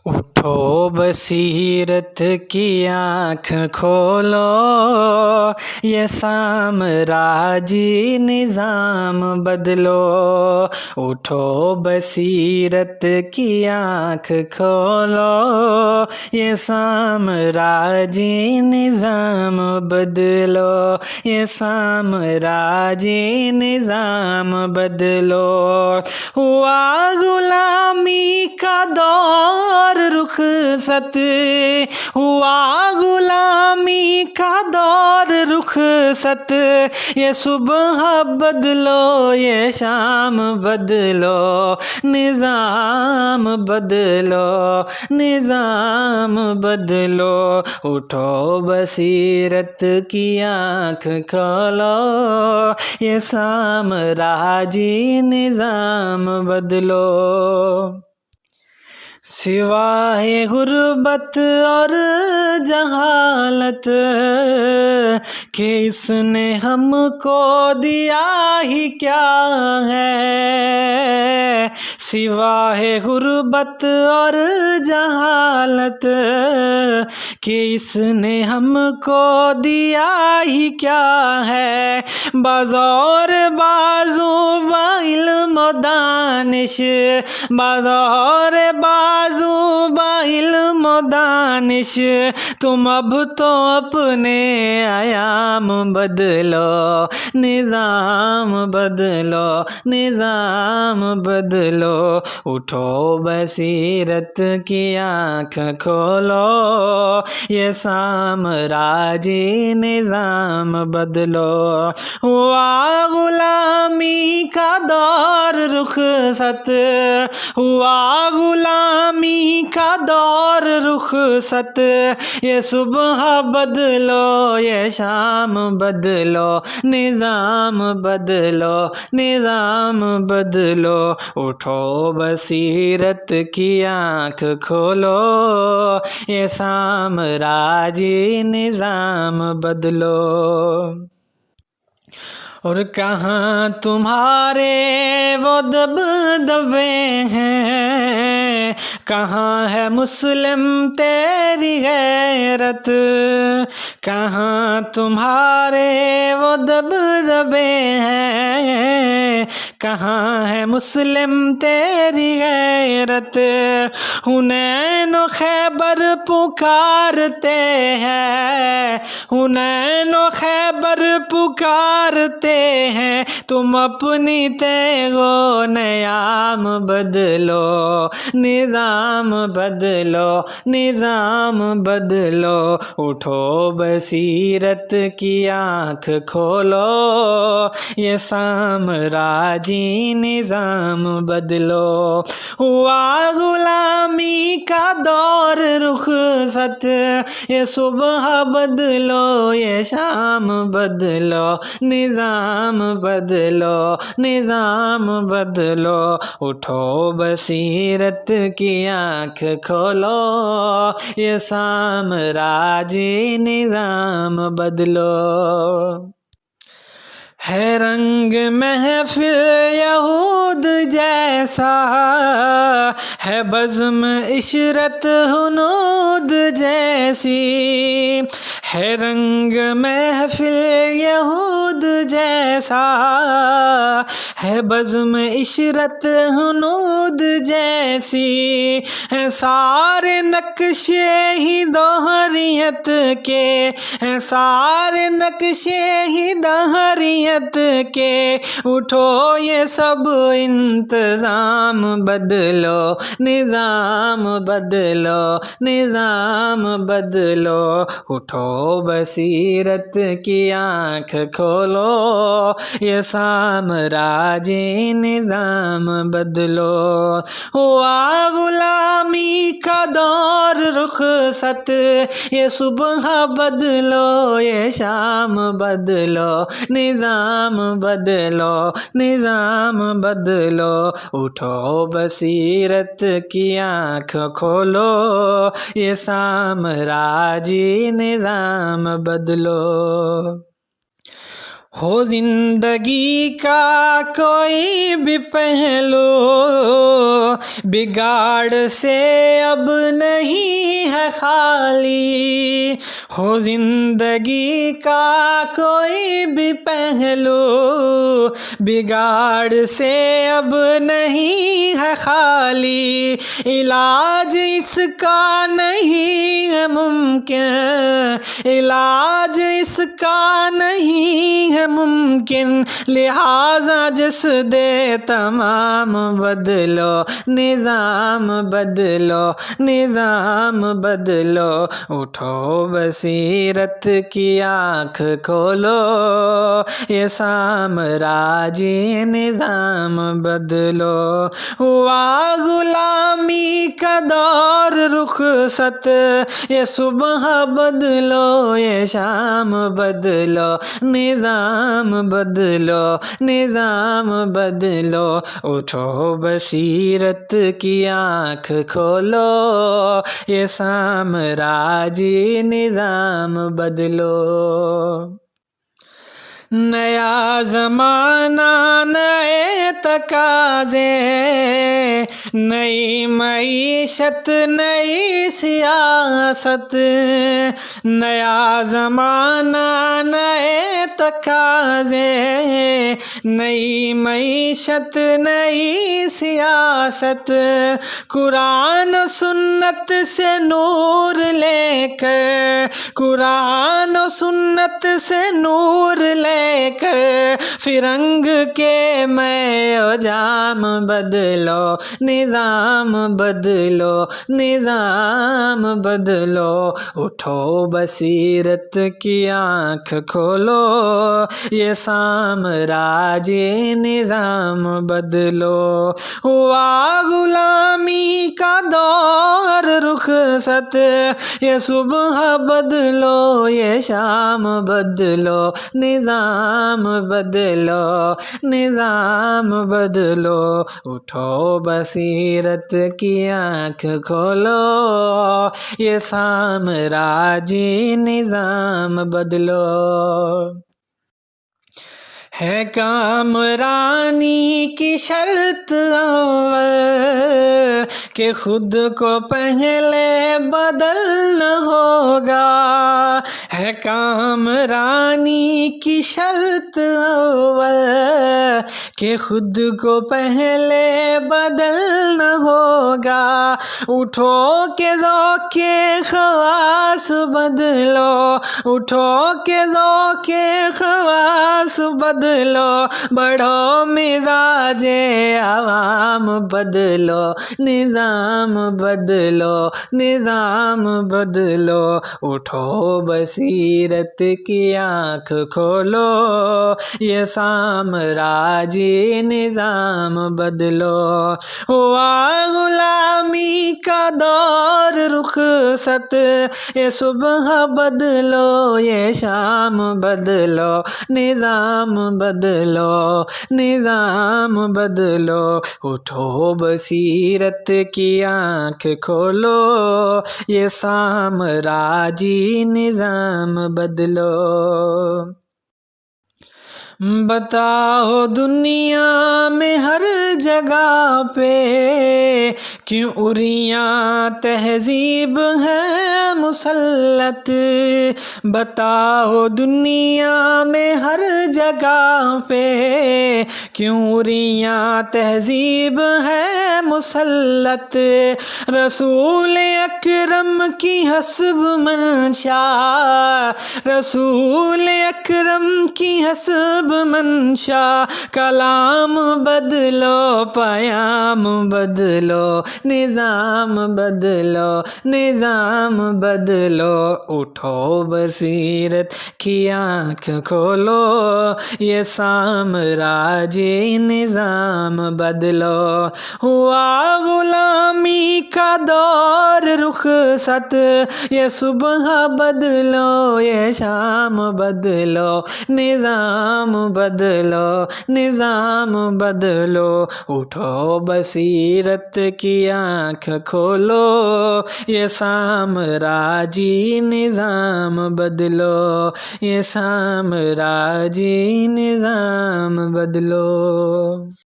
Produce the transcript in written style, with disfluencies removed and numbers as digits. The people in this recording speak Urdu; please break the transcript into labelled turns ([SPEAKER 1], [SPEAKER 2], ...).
[SPEAKER 1] اٹھو بصیرت کی آنکھ کھولو، یہ سامراجی نظام بدلو۔ اٹھو بصیرت کی آنکھ کھولو، یہ سامراجی نظام بدلو، یہ سامراجی نظام بدلو۔ ہوا غلامی کا دور رخصت، ہوا غلامی کا دور رخصت، یہ صبح بدلو یہ شام بدلو، نظام بدلو، نظام بدلو۔ اٹھو بصیرت کی آنکھ کھولو، یہ سامراجی نظام بدلو۔ سوائے غربت اور جہالت کہ اس نے ہم کو دیا ہی کیا ہے، سوائے غربت اور جہالت کہ اس نے ہم کو دیا ہی کیا ہے۔ بازور بازو با علم و دانش، بازور بازو با علم و دانش، تم اب تو اپنے ایام بدلو، نظام بدلو، نظام بدلو۔ اٹھو بصیرت کی آنکھ کھولو، یہ سامراجی نظام بدلو۔ ہوا غلامی کا دور رخصت، ہوا غلامی کا دور رخصت، یہ صبح بدلو یہ شام بدلو، نظام بدلو، نظام بدلو۔ اٹھو بصیرت کی آنکھ کھولو، یہ سامراجی نظام بدلو۔ اور کہاں تمہارے وہ دبدبے ہیں، کہاں ہے مسلم تیری غیرت، کہاں تمہارے وہ دبدبے ہیں، کہاں ہے مسلم تیری غیرت۔ حنین و خیبر پکارتے ہیں، حنین و خیبر پکارتے ہیں، تم اپنی تیغ و نیام بدلو، نظام بدلو، نظام بدلو۔ اٹھو بصیرت کی آنکھ کھولو، یہ سامراجی نظام بدلو۔ ہوا غلامی کا دور رخصت، یہ صبح بدلو یہ شام بدلو، نظام بدلو، نظام بدلو۔ اٹھو بصیرت کی آنکھ کھولو، یہ سامراجی نظام بدلو۔ ہے رنگ محفل یہود جیسا، ہے بزم عشرت ہنود جیسی، ہے رنگ محفل یہود جیسا، ہے بزم عشرت ہنود جیسی، ہے سارے نقشے ہی دہریت کے، ہے سارے نقشے ہی دہریت کے۔ اٹھو یہ سب انتظام بدلو، نظام بدلو، نظام بدلو۔ اٹھو بصیرت کی آنکھ کھولو، یہ سامراجی نظام بدلو۔ ہوا غلامی کا دور رخصت، یہ صبح بدلو یہ شام بدلو، نظام بدلو، نظام بدلو۔ اٹھو بصیرت کی آنکھ کھولو، یہ سامراجی نظام بدلو۔ ہو زندگی کا کوئی بھی پہلو، بگاڑ سے اب نہیں ہے خالی، ہو زندگی کا کوئی بھی پہلو، بگاڑ سے اب نہیں ہے خالی، علاج اس کا نہیں ہے ممکن، علاج اس کا نہیں ہے ممکن، لہٰذا جس دے تمام بدلو، نظام بدلو، نظام بدلو، اٹھو بصیرت کی آنکھ کھولو، یہ سامراجی نظام بدلو، ہوا غلامی کا دور رخصت، یہ صبح بدلو، یہ شام بدلو، نظام بدلو، نظام بدلو، اٹھو بصیرت کی آنکھ کھولو، یہ سامراجی نظام بدلو۔ نیا زمانہ، نئے تقاضے، نئی معیشت، نئی سیاست، نیا زمانہ، نئے تقاضے، نئی معیشت، نئی سیاست، قرآن و سنت سے نور لے کر، قرآن و سنت سے نور لے کر، فرنگ کے میں و جام بدلو، نظام بدلو، نظام بدلو، اٹھو بصیرت کی آنکھ کھولو، یہ سامراجی نظام بدلو، ہوا غلامی کا دور رخصت، یہ صبح بدلو، یہ شام بدلو، نظام بدلو، نظام بدلو، اٹھو بصیرت کی آنکھ کھولو، یہ سامراجی نظام بدلو۔ ہے کامرانی کی شرط اول کہ خود کو پہلے بدلنا ہوگا، ہے کامرانی کی شرط اول کہ خود کو پہلے بدلنا ہوگا، اٹھو کہ ذوق خواص بدلو، اٹھو کہ ذوق خواص بدلو، بڑھو مزاج عوام بدلو، نظام بدلو، نظام بدلو، اٹھو بصیرت کی آنکھ کھولو، یہ سامراجی نظام بدلو، ہوا غلامی کا دور رخصت، یہ صبح بدلو، یہ شام بدلو، نظام بدلو، نظام بدلو، اٹھو بصیرت کی آنکھ کھولو، یہ سامراجی نظام بدلو۔ بتاؤ دنیا میں ہر جگہ پہ کیوں عریاں تہذیب ہے مسلط، بتاؤ دنیا میں ہر جگہ پہ کیوں عریاں تہذیب ہے مسلط، رسول اکرم کی حسب منشا، رسول اکرم کی حسب منشا، کلام بدلو، پیام بدلو، نظام بدلو، نظام بدلو، اٹھو بصیرت کی آنکھ کھولو، یہ سامراجی نظام بدلو، ہوا غلامی کا دور رخصت، یہ صبح بدلو، یہ شام بدلو، نظام بدلو نظام بدلو اٹھو بصیرت کی آنکھ کھولو یہ سامراجی نظام بدلو یہ سامراجی نظام بدلو